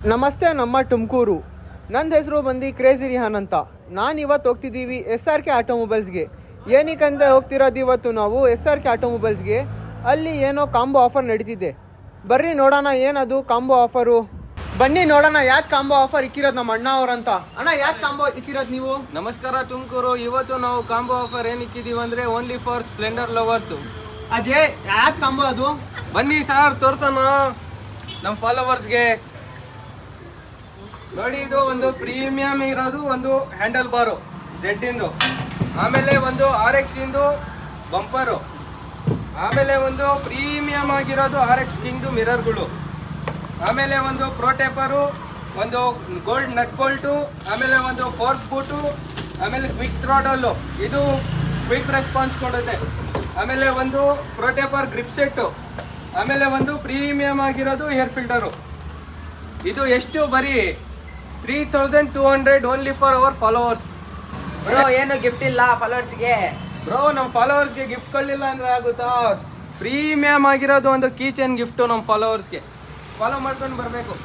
ನಮಸ್ತೆ, ನಮ್ಮ ತುಮಕೂರು. ನನ್ನ ಹೆಸರು ಬಂದು ಕ್ರೇಜಿ ರಿಹಾನ್ ಅಂತ. ನಾನು ಇವತ್ತು ಹೋಗ್ತಿದ್ದೀವಿ SRK ಆಟೋಮೊಬೈಲ್ಸ್ಗೆ. ಏನಕ್ಕಂತ ಹೋಗ್ತಿರೋದು ಇವತ್ತು ನಾವು SRK ಆಟೋಮೊಬೈಲ್ಸ್ಗೆ. ಅಲ್ಲಿ ಏನೋ ಕಾಂಬೋ ಆಫರ್ ನಡೀತಿದೆ. ಬರ್ರಿ ನೋಡೋಣ ಏನದು ಕಾಂಬೋ ಆಫರು. ಬನ್ನಿ ನೋಡೋಣ ಯಾಕೆ ಕಾಂಬೋ ಆಫರ್ ಇಕ್ಕಿರೋದು ನಮ್ಮ ಅಣ್ಣ ಅವ್ರಂತ. ಅಣ್ಣ ಯಾಕೆ ಕಾಂಬೋ ಇಕ್ಕಿರೋದು ನೀವು? ನಮಸ್ಕಾರ ತುಮಕೂರು. ಇವತ್ತು ನಾವು ಕಾಂಬೋ ಆಫರ್ ಏನು ಇಕ್ಕಿದೀವಿ ಅಂದ್ರೆ only for Splendor lovers. Ajay, ಯಾಕೆ ಕಾಂಬೋ ಅದು? ಬನ್ನಿ ಸರ್ ತೋರ್ಸೋಣ ನಮ್ಮ ಫಾಲೋವರ್ಸ್ಗೆ. ನೋಡಿ, ಇದು ಒಂದು ಪ್ರೀಮಿಯಂ ಇರೋದು ಒಂದು ಹ್ಯಾಂಡಲ್ ಬಾರು ಜೆಡ್ ಇಂದು, ಆಮೇಲೆ ಒಂದು RX ಇಂದು ಬಂಪರು, ಆಮೇಲೆ ಒಂದು ಪ್ರೀಮಿಯಂ ಆಗಿರೋದು RX ಕಿಂಗ್ದು ಮಿರರ್ಗಳು, ಆಮೇಲೆ ಒಂದು ಪ್ರೋಟೇಪರು, ಒಂದು ಗೋಲ್ಡ್ ನಟ್ ಬೋಲ್ಟು, ಆಮೇಲೆ ಒಂದು ಫೋರ್ಕ್ ಬೂಟು, ಆಮೇಲೆ ಕ್ವಿಕ್ ಥ್ರಾಟಲ್ಲು, ಇದು ಕ್ವಿಕ್ ರೆಸ್ಪಾನ್ಸ್ ಕೊಡುತ್ತೆ, ಆಮೇಲೆ ಒಂದು ಪ್ರೋಟೇಪರ್ ಗ್ರಿಪ್ ಸೆಟ್ಟು, ಆಮೇಲೆ ಒಂದು ಪ್ರೀಮಿಯಂ ಆಗಿರೋದು ಏರ್ ಫಿಲ್ಟರು. ಇದು ಎಷ್ಟು? ಬರೀ 3200 only for our followers. Bro, ಏನು ಗಿಫ್ಟ್ ಇಲ್ಲ ಫಾಲೋವರ್ಸ್ಗೆ? ಬ್ರೋ, ನಮ್ಮ ಫಾಲೋವರ್ಸ್ಗೆ ಗಿಫ್ಟ್ ಕೊಡಲಿಲ್ಲ ಅಂದ್ರೆ ಆಗುತ್ತಾ? ಪ್ರೀಮಿಯಂ ಆಗಿರೋದು ಒಂದು ಕೀ ಚೈನ್ ಗಿಫ್ಟು ನಮ್ಮ ಫಾಲೋವರ್ಸ್ಗೆ. ಫಾಲೋ ಮಾಡ್ಕೊಂಡು ಬರಬೇಕು.